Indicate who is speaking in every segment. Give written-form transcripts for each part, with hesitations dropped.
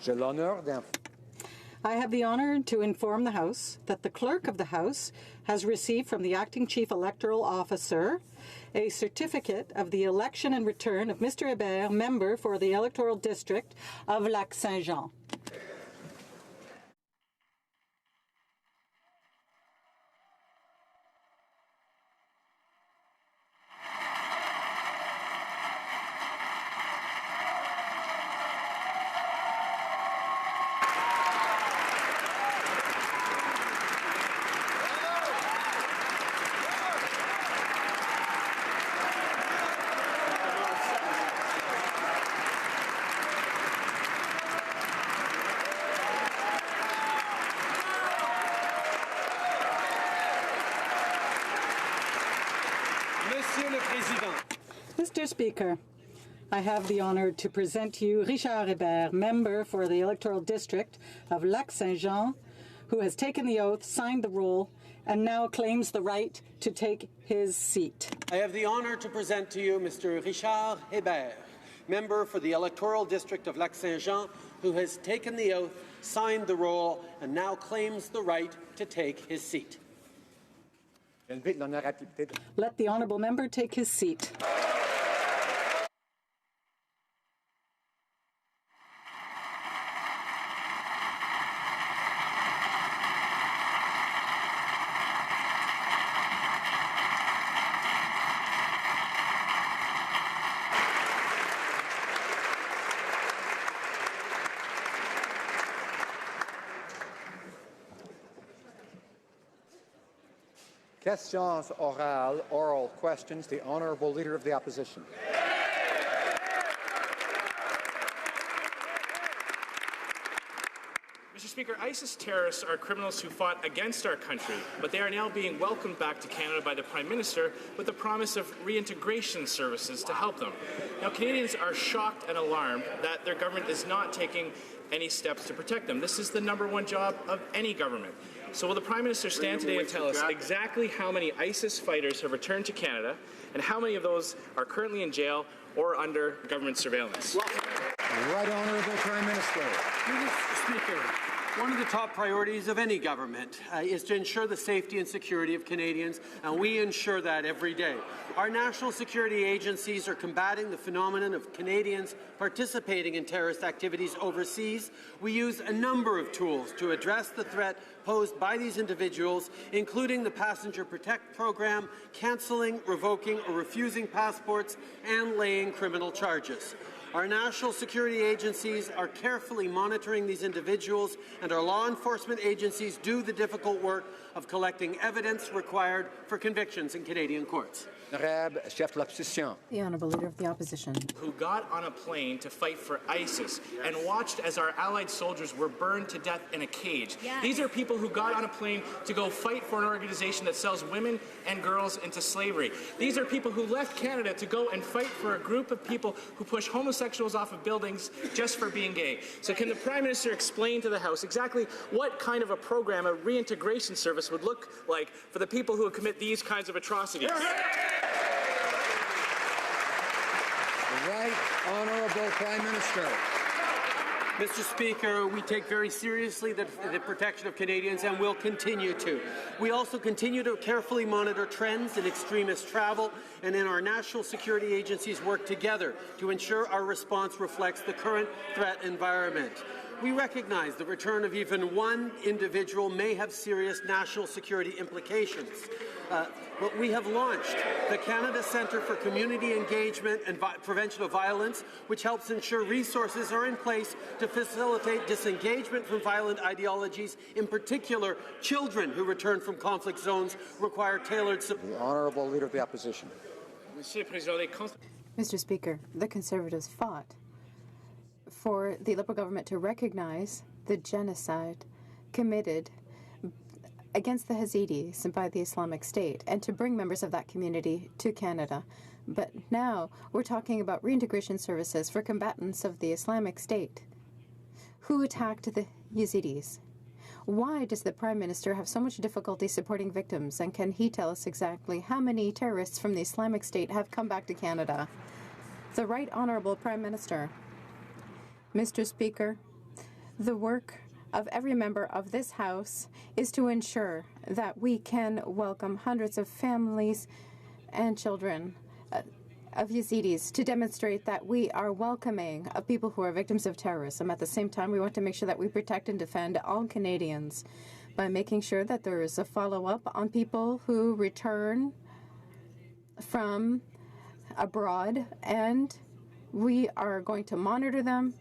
Speaker 1: J'ai l'honneur
Speaker 2: I have the honour to inform the House that the Clerk of the House has received from the Acting Chief Electoral Officer a certificate of the election and return of Mr. Hébert, member for the Electoral District of Lac-Saint-Jean. Mr. Speaker, I have the honour to present to you Scheer Rehabilitation, member for the Electoral District of Lac-Saint-Jean, who has taken the oath, signed the roll, and now claims the right to take his seat.
Speaker 3: I have the honour to present to you Mr. Scheer Rehabilitation, member for the Electoral District of Lac-Saint-Jean, who has taken the oath, signed the roll, and now claims the right to take his seat.
Speaker 2: Let the honourable member take his seat.
Speaker 1: Questions orales, oral questions. The Honourable Leader of the Opposition.
Speaker 4: Mr. Speaker, ISIS terrorists are criminals who fought against our country, but they are now being welcomed back to Canada by the Prime Minister with the promise of reintegration services to help them. Now, Canadians are shocked and alarmed that their government is not taking any steps to protect them. This is the #1 job of any government. So will the Prime Minister stand today and tell us exactly how many ISIS fighters have returned to Canada and how many of those are currently in jail or under government surveillance?
Speaker 1: Right Honourable Prime Minister.
Speaker 3: Mr. Speaker, one of the top priorities of any government is to ensure the safety and security of Canadians, and we ensure that every day. Our national security agencies are combating the phenomenon of Canadians participating in terrorist activities overseas. We use a number of tools to address the threat posed by these individuals, including the Passenger Protect program, cancelling, revoking or refusing passports, and laying criminal charges. Our national security agencies are carefully monitoring these individuals, and our law enforcement agencies do the difficult work of collecting evidence required for convictions in Canadian courts.
Speaker 1: Chef de l'Opposition.
Speaker 2: The Honourable Leader of the Opposition.
Speaker 4: Who got on a plane to fight for ISIS and watched as our allied soldiers were burned to death in a cage. Yes. These are people who got on a plane to go fight for an organization that sells women and girls into slavery. These are people who left Canada to go and fight for a group of people who push homosexuals off of buildings just for being gay. So can the Prime Minister explain to the House exactly what kind of a program, a reintegration service, would look like for the people who commit these kinds of atrocities?
Speaker 1: Right Honourable Prime Minister.
Speaker 3: Mr. Speaker, we take very seriously the protection of Canadians and will continue to. We also continue to carefully monitor trends in extremist travel, and in our national security agencies work together to ensure our response reflects the current threat environment. We recognize the return of even one individual may have serious national security implications. But we have launched the Canada Centre for Community Engagement and Prevention of Violence, which helps ensure resources are in place to facilitate disengagement from violent ideologies. In particular, children who return from conflict zones require tailored support.
Speaker 1: The Honourable Leader of the Opposition.
Speaker 5: Mr. Speaker, the Conservatives fought for the Liberal government to recognize the genocide committed against the Yazidis by the Islamic State and to bring members of that community to Canada. But now we're talking about reintegration services for combatants of the Islamic State who attacked the Yazidis. Why does the Prime Minister have so much difficulty supporting victims, and can he tell us exactly how many terrorists from the Islamic State have come back to Canada? The Right Honourable Prime Minister. Mr. Speaker, The work of every member of this House is to ensure that we can welcome hundreds of families and children of Yazidis, to demonstrate that we are welcoming of people who are victims of terrorism. At the same time, we want to make sure that we protect and defend all Canadians by making sure that there is a follow-up on people who return from abroad, and we are going to monitor them.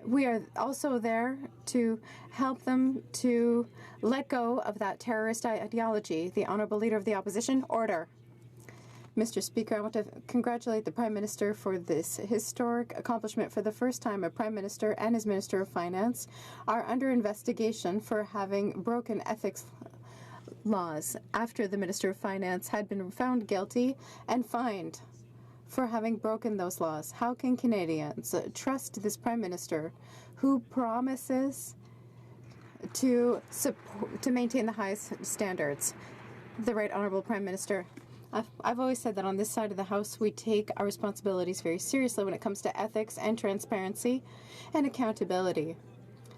Speaker 5: We are also there to help them to let go of that terrorist ideology. The Honourable Leader of the Opposition, order. Mr. Speaker, I want to congratulate the Prime Minister for this historic accomplishment. For the first time, a Prime Minister and his Minister of Finance are under investigation for having broken ethics laws after the Minister of Finance had been found guilty and fined for having broken those laws. How can Canadians trust this Prime Minister who promises to maintain the highest standards? The Right Honourable Prime Minister. I've always said that on this side of the House we take our responsibilities very seriously when it comes to ethics and transparency and accountability.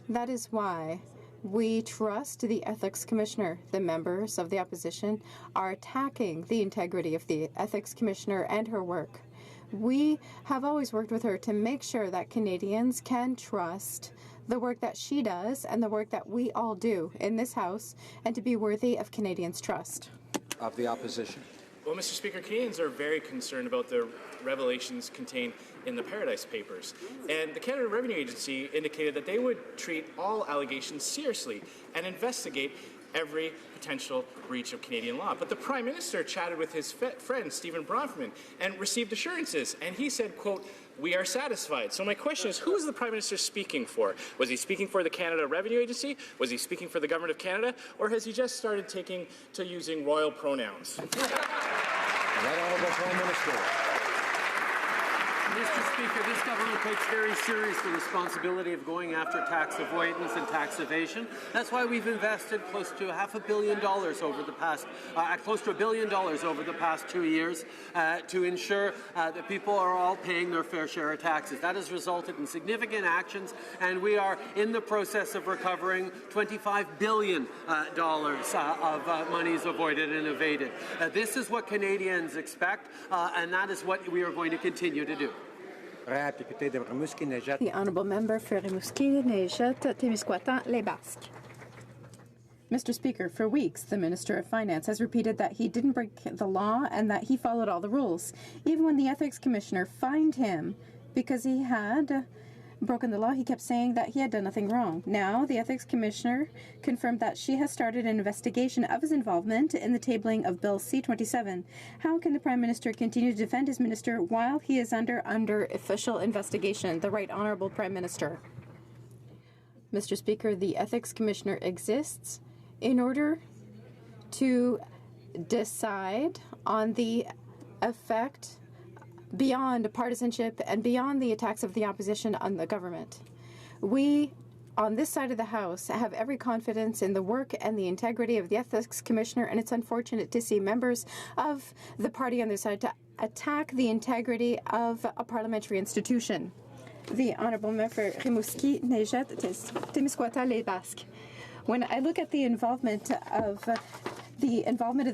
Speaker 5: That is why we trust the Ethics Commissioner. The members of the opposition are attacking the integrity of the Ethics Commissioner and her work. We have always worked with her to make sure that Canadians can trust the work that she does and the work that we all do in this House, and to be worthy of Canadians' trust.
Speaker 1: Of the opposition.
Speaker 4: Well, Mr. Speaker, Canadians are very concerned about the revelations contained in the Paradise Papers. And the Canada Revenue Agency indicated that they would treat all allegations seriously and investigate every potential breach of Canadian law. But the Prime Minister chatted with his friend, Stephen Bronfman, and received assurances. And he said, quote, "We are satisfied." So my question is, who is the Prime Minister speaking for? Was he speaking for the Canada Revenue Agency? Was he speaking for the Government of Canada? Or has he just started taking to using royal pronouns?
Speaker 1: Right Honourable Prime Minister.
Speaker 3: Mr. Speaker, this government takes very seriously the responsibility of going after tax avoidance and tax evasion. That's why we've invested close to $500 million over the past, close to $1 billion over the past 2 years to ensure that people are all paying their fair share of taxes. That has resulted in significant actions, and we are in the process of recovering $25 billion of monies avoided and evaded. This is what Canadians expect, and that is what we are going to continue to do.
Speaker 5: The Honourable Member for Rimouski-Neigette-Témiscouata-Les-Basques.
Speaker 2: Mr. Speaker, for weeks, the Minister of Finance has repeated that he didn't break the law and that he followed all the rules, even when the Ethics Commissioner fined him because he had broken the law. He kept saying that he had done nothing wrong. Now, the Ethics Commissioner confirmed that she has started an investigation of his involvement in the tabling of Bill C-27. How can the Prime Minister continue to defend his minister while he is under official investigation? The Right Honourable Prime Minister. Mr. Speaker, the Ethics Commissioner exists in order to decide on the effect beyond partisanship and beyond the attacks of the opposition on the government. We, on this side of the House, have every confidence in the work and the integrity of the Ethics Commissioner, and it's unfortunate to see members of the party on their side to attack the integrity of a parliamentary institution. The Honourable Member for Rimouski-Neigette-Témiscouata-Les-Basques. When I look at the involvement of the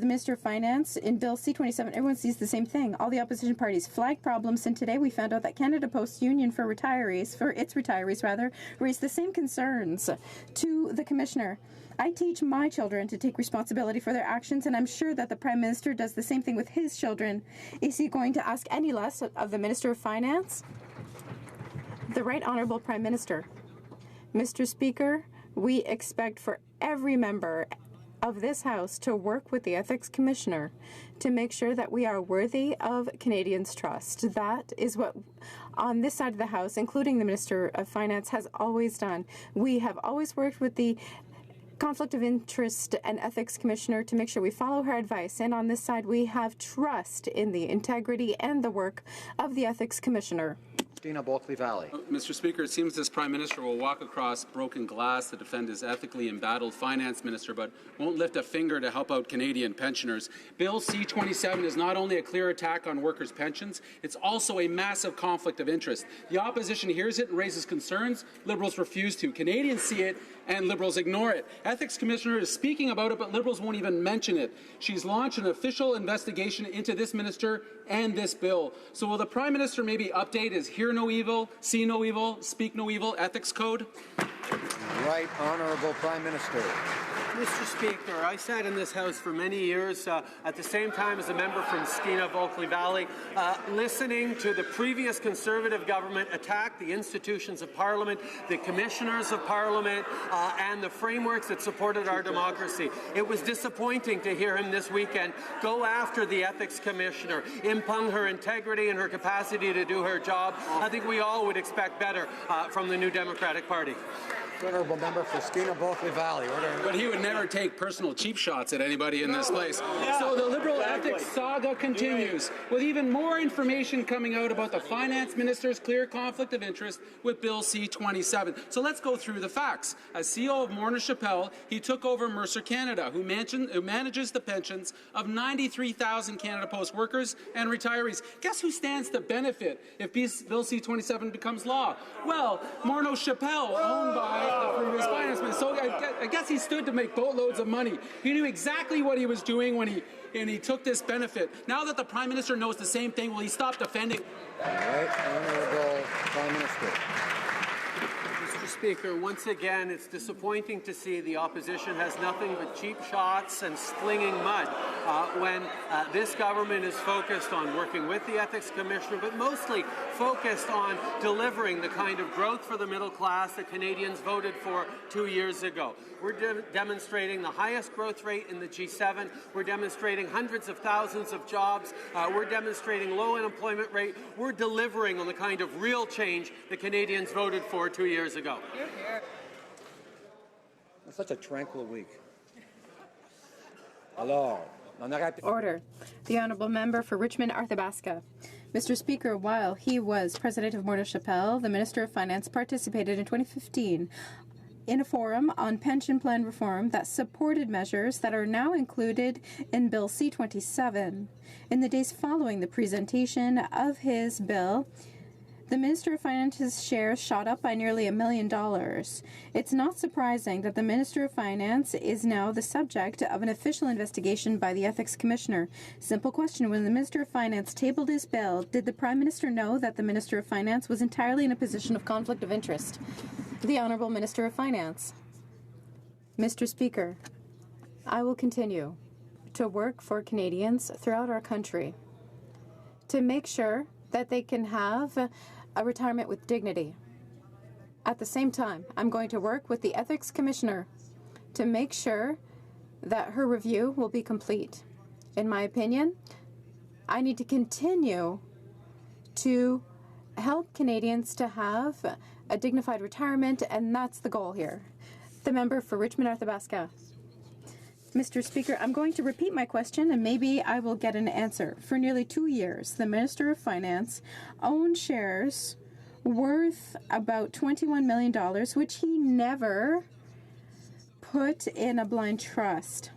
Speaker 2: Minister of Finance in Bill C-27, everyone sees the same thing. All the opposition parties flag problems, and today we found out that Canada Post Union for its retirees, raised the same concerns to the Commissioner. I teach my children to take responsibility for their actions, and I'm sure that the Prime Minister does the same thing with his children. Is he going to ask any less of the Minister of Finance? The Right Honourable Prime Minister. Mr. Speaker, we expect for every member of this House to work with the Ethics Commissioner to make sure that we are worthy of Canadians' trust. That is what, on this side of the House, including the Minister of Finance, has always done. We have always worked with the Conflict of Interest and Ethics Commissioner to make sure we follow her advice. And on this side, we have trust in the integrity and the work of the Ethics Commissioner.
Speaker 1: Skeena Bulkley Valley.
Speaker 6: Mr. Speaker, it seems this Prime Minister will walk across broken glass to defend his ethically embattled Finance Minister, but won't lift a finger to help out Canadian pensioners. Bill C-27 is not only a clear attack on workers' pensions, it's also a massive conflict of interest. The opposition hears it and raises concerns. Liberals refuse to. Canadians see it and Liberals ignore it. Ethics Commissioner is speaking about it, but Liberals won't even mention it. She's launched an official investigation into this minister and this bill. So will the Prime Minister maybe update his hear no evil, see no evil, speak no evil ethics code?
Speaker 1: Right Honourable Prime Minister.
Speaker 3: Mr. Speaker, I sat in this House for many years at the same time as a member from Skeena Bulkley Valley, listening to the previous Conservative government attack the institutions of Parliament, the commissioners of Parliament, and the frameworks that supported our democracy. It was disappointing to hear him this weekend go after the Ethics Commissioner, impugn her integrity and her capacity to do her job. I think we all would expect better from the New Democratic Party.
Speaker 1: Honourable Member for Skeena Bulkley Valley. Order.
Speaker 6: But he would never take personal cheap shots at anybody in this place. So the Liberal ethics saga continues, with even more information coming out about the Finance Minister's clear conflict of interest with Bill C-27. So let's go through the facts. As CEO of Morna Chappelle, he took over Mercer Canada, who manages the pensions of 93,000 Canada Post workers and retirees. Guess who stands to benefit if Bill C-27 becomes law? Well, Morna Chappelle, owned by from his finance minister. So I guess he stood to make boatloads of money. He knew exactly what he was doing when he took this benefit. Now that the Prime Minister knows the same thing, will he stop defending?
Speaker 1: Right Honourable Prime Minister.
Speaker 3: Mr. Speaker, once again, it's disappointing to see the opposition has nothing but cheap shots and slinging mud when this government is focused on working with the Ethics Commissioner, but mostly focused on delivering the kind of growth for the middle class that Canadians voted for 2 years ago. We're demonstrating the highest growth rate in the G7. We're demonstrating hundreds of thousands of jobs. We're demonstrating low unemployment rate. We're delivering on the kind of real change that Canadians voted for 2 years ago.
Speaker 1: It's such a tranquil week. Alors,
Speaker 5: Order. The Honourable Member for Richmond-Arthabaska. Mr. Speaker, while he was President of Morna Chappelle, the Minister of Finance participated in 2015 in a forum on pension plan reform that supported measures that are now included in Bill C-27. In the days following the presentation of his bill, the Minister of Finance's shares shot up by nearly $1 million. It's not surprising that the Minister of Finance is now the subject of an official investigation by the Ethics Commissioner. Simple question, when the Minister of Finance tabled his bill, did the Prime Minister know that the Minister of Finance was entirely in a position of conflict of interest? The Honourable Minister of Finance. Mr. Speaker, I will continue to work for Canadians throughout our country to make sure that they can have a retirement with dignity. At the same time, I'm going to work with the Ethics Commissioner to make sure that her review will be complete. In my opinion, I need to continue to help Canadians to have a dignified retirement, and that's the goal here. The member for Richmond-Arthabaska. Mr. Speaker, I'm going to repeat my question and maybe I will get an answer. For nearly 2 years, the Minister of Finance owned shares worth about $21 million, which he never put in a blind trust.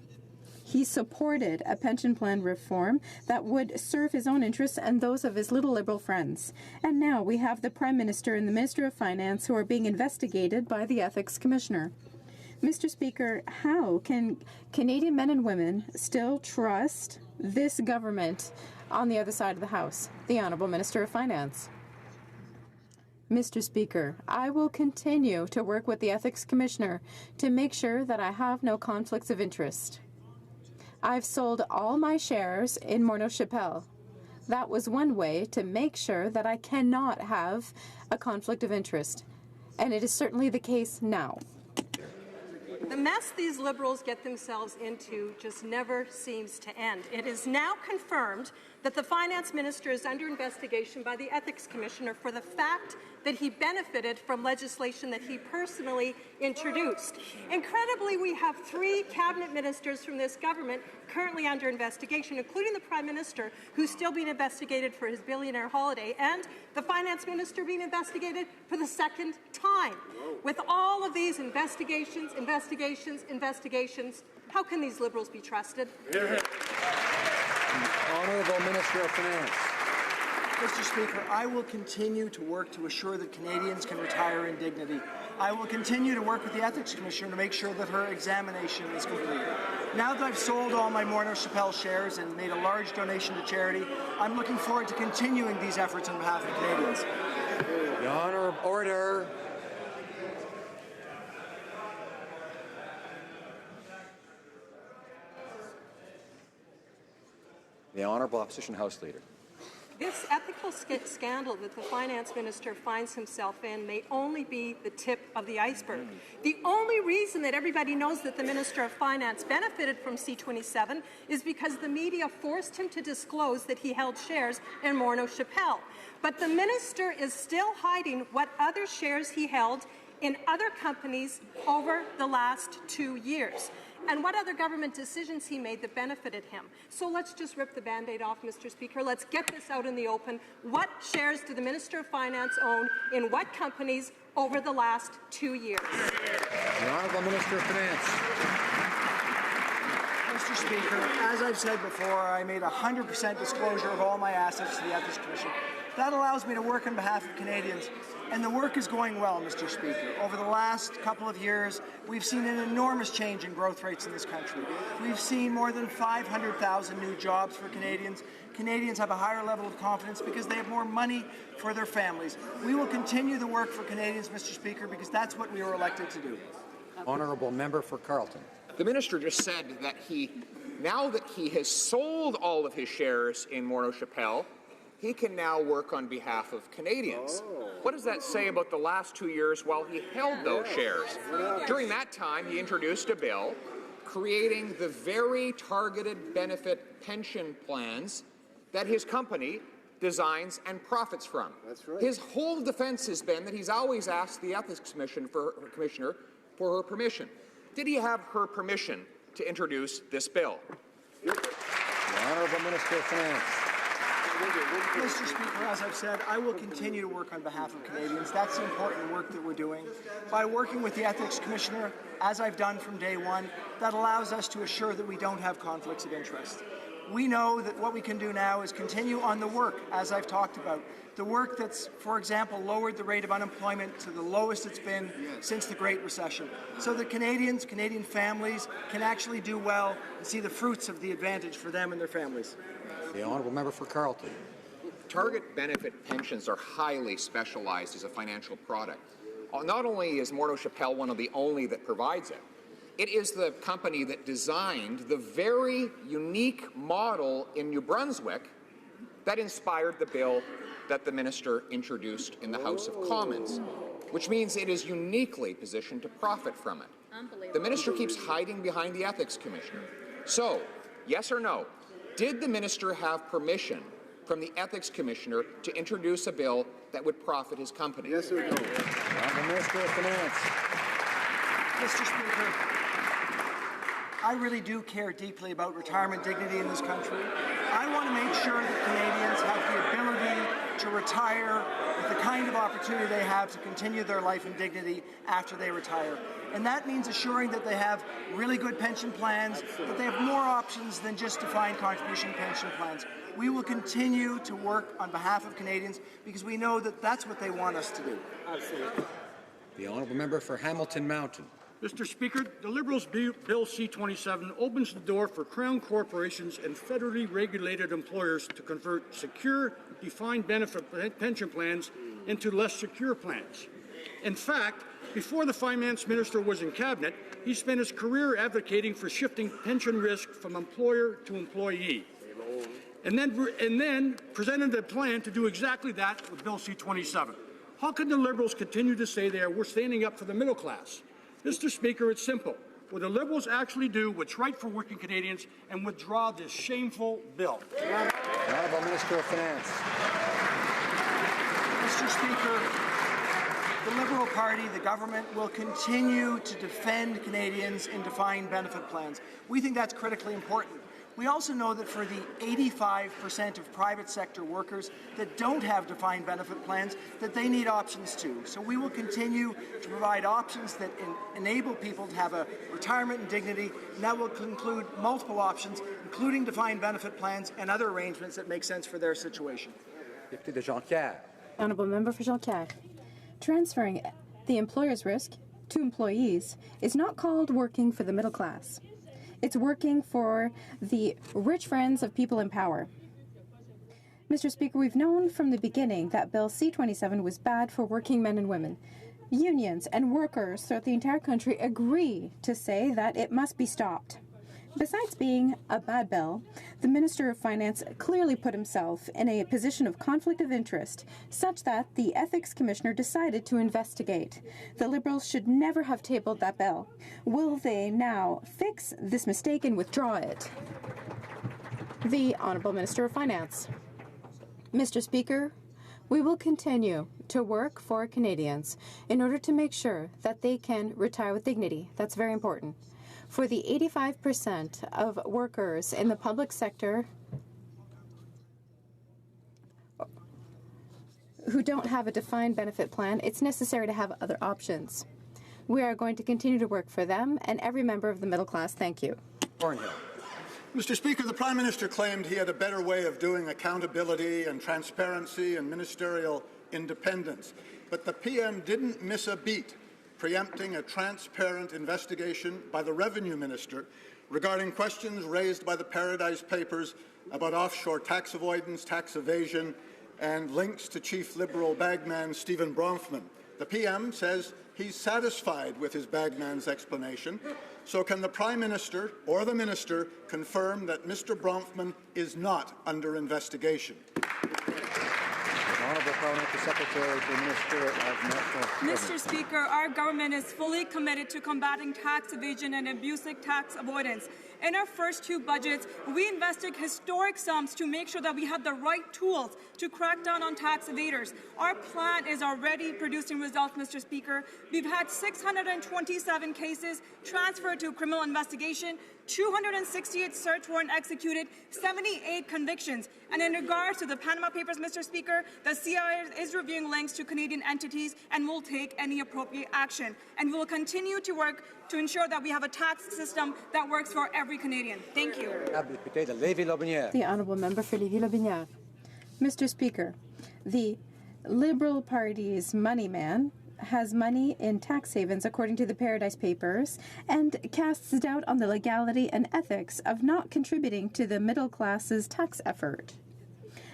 Speaker 5: He supported a pension plan reform that would serve his own interests and those of his little Liberal friends. And now we have the Prime Minister and the Minister of Finance who are being investigated by the Ethics Commissioner. Mr. Speaker, how can Canadian men and women still trust this government on the other side of the House? The Honourable Minister of Finance. Mr. Speaker, I will continue to work with the Ethics Commissioner to make sure that I have no conflicts of interest. I've sold all my shares in Morna Chappelle. That was one way to make sure that I cannot have a conflict of interest, and it is certainly the case now.
Speaker 7: The mess these Liberals get themselves into just never seems to end. It is now confirmed that the Finance Minister is under investigation by the Ethics Commissioner for the fact that he benefited from legislation that he personally introduced. Incredibly, we have 3 cabinet ministers from this government currently under investigation, including the Prime Minister, who's still being investigated for his billionaire holiday, and the Finance Minister being investigated for the 2nd time. With all of these investigations, how can these Liberals be trusted?
Speaker 1: Honourable Minister of Finance.
Speaker 8: Mr. Speaker, I will continue to work to assure that Canadians can retire in dignity. I will continue to work with the Ethics Commissioner to make sure that her examination is complete. Now that I've sold all my Morneau Chappelle shares and made a large donation to charity, I'm looking forward to continuing these efforts on behalf of Canadians.
Speaker 1: The Honour of Order. The Honourable Opposition House Leader.
Speaker 7: This ethical scandal that the Finance Minister finds himself in may only be the tip of the iceberg. The only reason that everybody knows that the Minister of Finance benefited from C-27 is because the media forced him to disclose that he held shares in Morneau Chappelle. But the Minister is still hiding what other shares he held in other companies over the last 2 years, and what other government decisions he made that benefited him. So let's just rip the Band-Aid off, Mr. Speaker. Let's get this out in the open. What shares did the Minister of Finance own in what companies over the last 2 years?
Speaker 1: The Honourable Minister of Finance.
Speaker 8: Mr. Speaker, as I've said before, I made 100% disclosure of all my assets to the Ethics Commission. That allows me to work on behalf of Canadians. And the work is going well, Mr. Speaker. Over the last couple of years, we've seen an enormous change in growth rates in this country. We've seen more than 500,000 new jobs for Canadians. Canadians have a higher level of confidence because they have more money for their families. We will continue the work for Canadians, Mr. Speaker, because that's what we were elected to do.
Speaker 1: Honourable Member for Carleton.
Speaker 9: The Minister just said that now that he has sold all of his shares in Morneau Chappelle, he can now work on behalf of Canadians. What does that say about the last 2 years while he held those shares? During that time, he introduced a bill creating the very targeted benefit pension plans that his company designs and profits from. That's right. His whole defense has been that he's always asked the Ethics Commissioner for her permission. Did he have her permission to introduce this bill?
Speaker 1: The Honourable Minister of Finance.
Speaker 8: Mr. Speaker, as I've said, I will continue to work on behalf of Canadians. That's the important work that we're doing. By working with the Ethics Commissioner, as I've done from day one, that allows us to assure that we don't have conflicts of interest. We know that what we can do now is continue on the work, as I've talked about. The work that's, for example, lowered the rate of unemployment to the lowest it's been since the Great Recession, so that Canadians, Canadian families can actually do well and see the fruits of the advantage for them and their families.
Speaker 1: The Honourable Member for Carleton.
Speaker 9: Target benefit pensions are highly specialized as a financial product. Not only is Morneau Chappelle one of the only that provides it, it is the company that designed the very unique model in New Brunswick that inspired the bill that the Minister introduced in the House of Commons, which means it is uniquely positioned to profit from it. The Minister keeps hiding behind the Ethics Commissioner. So, yes or no, did the Minister have permission from the Ethics Commissioner to introduce a bill that would profit his company?
Speaker 1: Yes or no? The Minister of Finance.
Speaker 8: Mr. Speaker, I really do care deeply about retirement dignity in this country. I want to make sure that Canadians have the ability to retire with the kind of opportunity they have to continue their life in dignity after they retire. And that means assuring that they have really good pension plans, that they have more options than just defined contribution pension plans. We will continue to work on behalf of Canadians because we know that that's what they want us to do. Absolutely.
Speaker 1: The Honourable Member for Hamilton Mountain.
Speaker 10: Mr. Speaker, the Liberals' Bill C-27 opens the door for Crown corporations and federally regulated employers to convert secure, defined benefit pension plans into less secure plans. In fact, before the Finance Minister was in Cabinet, he spent his career advocating for shifting pension risk from employer to employee, and then presented a plan to do exactly that with Bill C-27. How can the Liberals continue to say we're standing up for the middle class? Mr. Speaker, it's simple. Will the Liberals actually do what's right for working Canadians and withdraw this shameful bill?
Speaker 1: The Honourable Minister of Finance.
Speaker 8: Mr. Speaker, the Liberal Party, the government, will continue to defend Canadians in defined benefit plans. We think that's critically important. We also know that for the 85% of private sector workers that don't have defined benefit plans, that they need options too. So we will continue to provide options that enable people to have a retirement and dignity, and that will include multiple options, including defined benefit plans and other arrangements that make sense for their situation.
Speaker 1: Député de Jonquière.
Speaker 5: Honourable Member for Jonquière. Transferring the employer's risk to employees is not called working for the middle class. It's working for the rich friends of people in power. Mr. Speaker, we've known from the beginning that Bill C-27 was bad for working men and women. Unions and workers throughout the entire country agree to say that it must be stopped. Besides being a bad bill, the Minister of Finance clearly put himself in a position of conflict of interest, such that the Ethics Commissioner decided to investigate. The Liberals should never have tabled that bill. Will they now fix this mistake and withdraw it? The Honourable Minister of Finance. Mr. Speaker, we will continue to work for Canadians in order to make sure that they can retire with dignity. That's very important. For the 85% of workers in the public sector who don't have a defined benefit plan, it's necessary to have other options. We are going to continue to work for them and every member of the middle class. Thank you.
Speaker 1: Thornhill.
Speaker 11: Mr. Speaker, the Prime Minister claimed he had a better way of doing accountability and transparency and ministerial independence. But the PM didn't miss a beat preempting a transparent investigation by the Revenue Minister regarding questions raised by the Paradise Papers about offshore tax avoidance, tax evasion, and links to Chief Liberal bagman Stephen Bronfman. The PM says he's satisfied with his bagman's explanation. So can the Prime Minister or the Minister confirm that Mr. Bronfman is not under investigation?
Speaker 1: Honourable Parliamentary Secretary to the Minister of National Government.
Speaker 12: Mr. Speaker, our government is fully committed to combating tax evasion and abusive tax avoidance. In our first two budgets, we invested historic sums to make sure that we have the right tools to crack down on tax evaders. Our plan is already producing results, Mr. Speaker. We've had 627 cases transferred to criminal investigation, 268 search warrants executed, 78 convictions. And in regards to the Panama Papers, Mr. Speaker, the CIA is reviewing links to Canadian entities and will take any appropriate action. And we will continue to work to ensure that we have a tax system that works for every Canadian. Thank you.
Speaker 5: The Honourable Member for Lévis-Lobinière. Mr. Speaker, the Liberal Party's money man has money in tax havens, according to the Paradise Papers, and casts doubt on the legality and ethics of not contributing to the middle class's tax effort.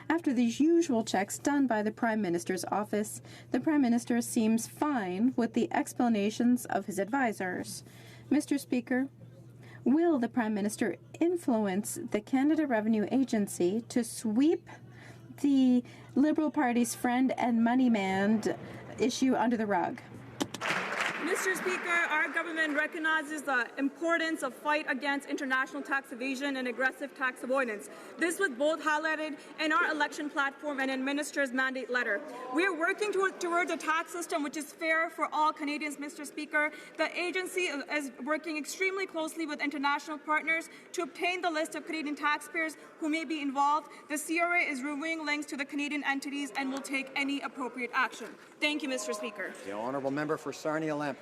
Speaker 5: After the usual checks done by the Prime Minister's office, the Prime Minister seems fine with the explanations of his advisors. Mr. Speaker, will the Prime Minister influence the Canada Revenue Agency to sweep the Liberal Party's friend and money man issue under the rug?
Speaker 12: Mr. Speaker, our government recognizes the importance of fight against international tax evasion and aggressive tax avoidance. This was both highlighted in our election platform and in Minister's mandate letter. We are working towards a tax system which is fair for all Canadians, Mr. Speaker. The agency is working extremely closely with international partners to obtain the list of Canadian taxpayers who may be involved. The CRA is reviewing links to the Canadian entities and will take any appropriate action. Thank you, Mr. Speaker.
Speaker 1: The Honourable Member for Sarnia-Lambton.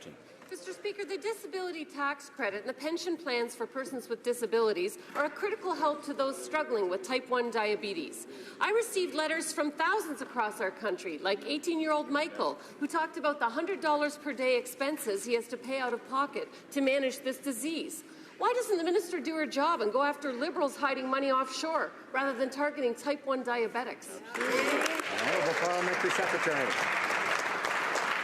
Speaker 13: Mr. Speaker, the disability tax credit and the pension plans for persons with disabilities are a critical help to those struggling with type 1 diabetes. I received letters from thousands across our country, like 18-year-old Michael, who talked about the $100 per day expenses he has to pay out of pocket to manage this disease. Why doesn't the minister do her job and go after Liberals hiding money offshore rather than targeting type 1 diabetics?
Speaker 1: Honourable Parliamentary Secretary.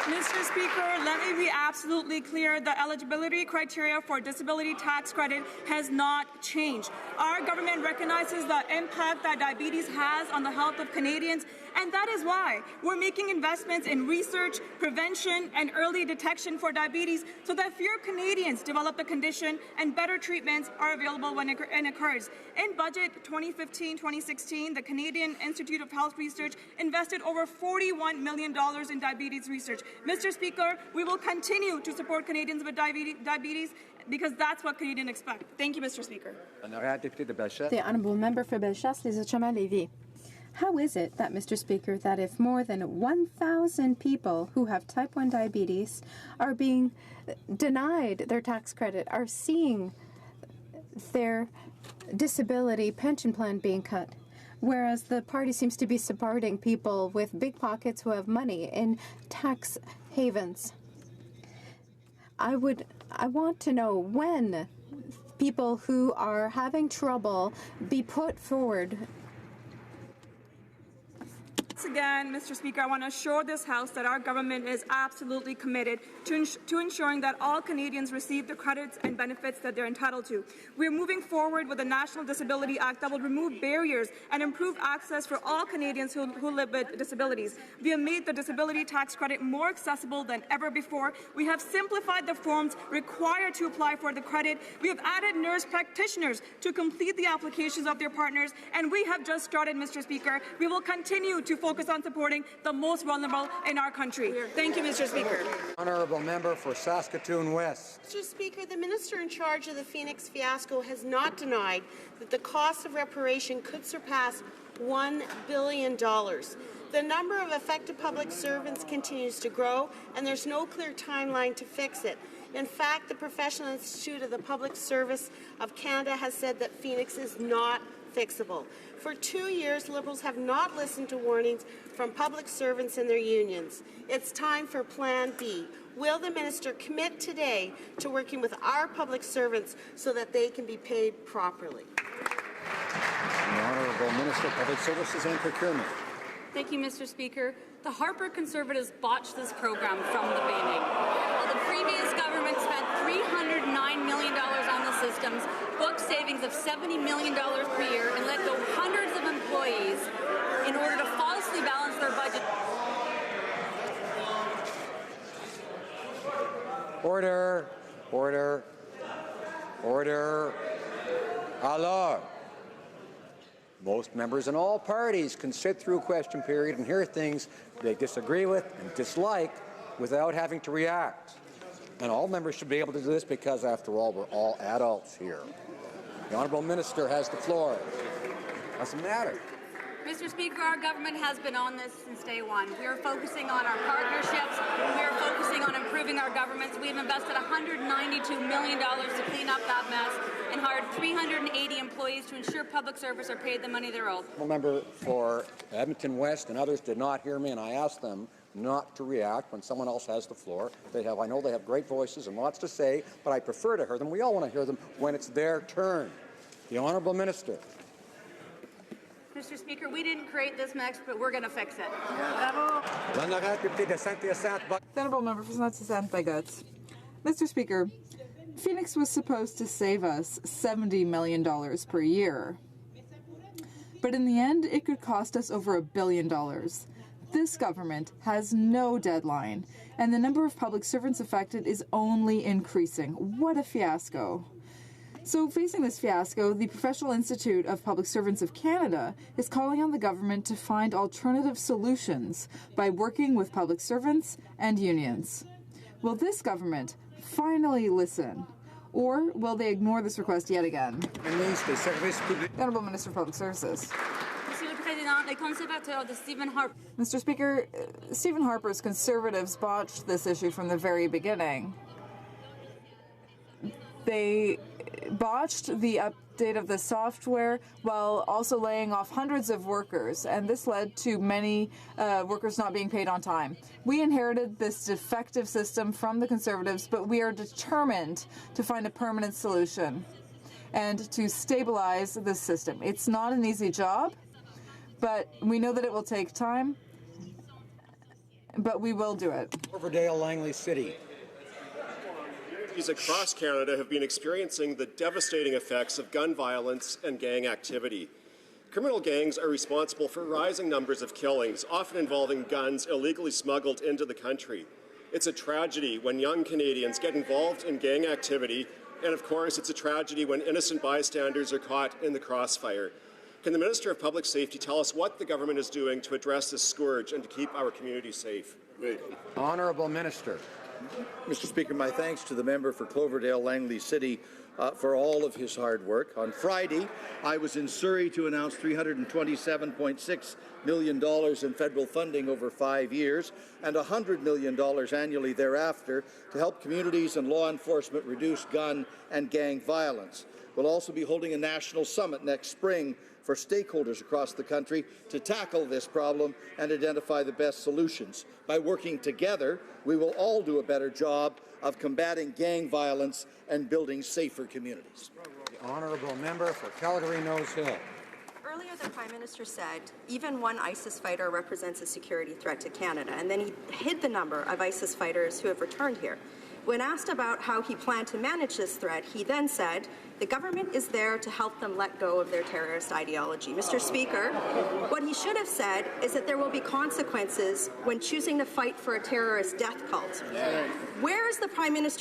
Speaker 12: Mr. Speaker, let me be absolutely clear. The eligibility criteria for disability tax credit has not changed. Our government recognizes the impact that diabetes has on the health of Canadians, and that is why we're making investments in research, prevention, and early detection for diabetes so that fewer Canadians develop the condition and better treatments are available when it occurs. In budget 2015-2016, the Canadian Institute of Health Research invested over $41 million in diabetes research. Mr. Speaker, we will continue to support Canadians with diabetes because that's what Canadians expect. Thank you, Mr. Speaker.
Speaker 5: The Honourable Member for Bellechasse, Les Ottomans-Lévis. How is it that, Mr. Speaker, that if more than 1,000 people who have type 1 diabetes are being denied their tax credit, are seeing their disability pension plan being cut, whereas the party seems to be supporting people with big pockets who have money in tax havens? I want to know when people who are having trouble be put forward.
Speaker 12: Once again, Mr. Speaker, I want to assure this House that our government is absolutely committed to ensuring that all Canadians receive the credits and benefits that they're entitled to. We are moving forward with the National Disability Act that will remove barriers and improve access for all Canadians who live with disabilities. We have made the disability tax credit more accessible than ever before. We have simplified the forms required to apply for the credit. We have added nurse practitioners to complete the applications of their partners, and we have just started, Mr. Speaker. We will continue to focus on supporting the most vulnerable in our country. Thank you, Mr. Speaker.
Speaker 1: Honourable Member for Saskatoon West.
Speaker 14: Mr. Speaker, the minister in charge of the Phoenix fiasco has not denied that the cost of reparation could surpass $1 billion. The number of affected public servants continues to grow, and there's no clear timeline to fix it. In fact, the Professional Institute of the Public Service of Canada has said that Phoenix is not fixable. For 2 years, Liberals have not listened to warnings from public servants and their unions. It's time for Plan B. Will the minister commit today to working with our public servants so that they can be paid properly?
Speaker 1: The Honourable Minister of Public Services and Procurement.
Speaker 15: Thank you, Mr. Speaker. The Harper Conservatives botched this program from the beginning. While the previous government spent $309 million on the systems, booked savings of $70 million per year, and let go hundreds of employees in order to falsely balance their budget.
Speaker 1: Order. Order. Order. Alors. Most members in all parties can sit through a question period and hear things they disagree with and dislike without having to react. And all members should be able to do this because, after all, we're all adults here. The Honourable Minister has the floor. What's the matter?
Speaker 15: Mr. Speaker, our government has been on this since day one. We are focusing on our partnerships. We are focusing on improving our governments. We've invested $192 million to clean up that mess and hired 380 employees to ensure public servants are paid the money they're owed.
Speaker 1: The member for Edmonton West and others did not hear me, and I asked them not to react when someone else has the floor. I know they have great voices and lots to say, but I prefer to hear them. We all want to hear them when it's their turn. The Honourable Minister.
Speaker 15: Mr. Speaker, we didn't create this mess, but we're going to fix it.
Speaker 2: The Honourable Member for Saint-Hyacinthe. Mr. Speaker, Phoenix was supposed to save us $70 million per year. But in the end, it could cost us over $1 billion. This government has no deadline, and the number of public servants affected is only increasing. What a fiasco. So, facing this fiasco, the Professional Institute of Public Servants of Canada is calling on the government to find alternative solutions by working with public servants and unions. Will this government finally listen, or will they ignore this request yet again? The Honourable Minister of Public Services. Mr. Speaker, Stephen Harper's Conservatives botched this issue from the very beginning. They botched the update of the software while also laying off hundreds of workers, and this led to many workers not being paid on time. We inherited this defective system from the Conservatives, but we are determined to find a permanent solution and to stabilize this system. It's not an easy job, but we know that it will take time.
Speaker 16: but we will do it.
Speaker 1: Cloverdale, Langley City.
Speaker 17: Communities across Canada have been experiencing the devastating effects of gun violence and gang activity. Criminal gangs are responsible for rising numbers of killings, often involving guns illegally smuggled into the country. It's a tragedy when young Canadians get involved in gang activity, and of course it's a tragedy when innocent bystanders are caught in the crossfire. Can the Minister of Public Safety tell us what the government is doing to address this scourge and to keep our communities safe?
Speaker 1: Honourable Minister.
Speaker 18: Mr. Speaker, my thanks to the member for Cloverdale, Langley City for all of his hard work. On Friday, I was in Surrey to announce $327.6 million in federal funding over 5 years and $100 million annually thereafter to help communities and law enforcement reduce gun and gang violence. We'll also be holding a national summit next spring for stakeholders across the country to tackle this problem and identify the best solutions. By working together, we will all do a better job of combating gang violence and building safer communities.
Speaker 1: The honourable member for Calgary-Nose Hill.
Speaker 19: Earlier, the Prime Minister said even one ISIS fighter represents a security threat to Canada, and then he hid the number of ISIS fighters who have returned here. When asked about how he planned to manage this threat, he then said, the government is there to help them let go of their terrorist ideology. Mr. Speaker, what he should have said is that there will be consequences when choosing to fight for a terrorist death cult. Where is the Prime Minister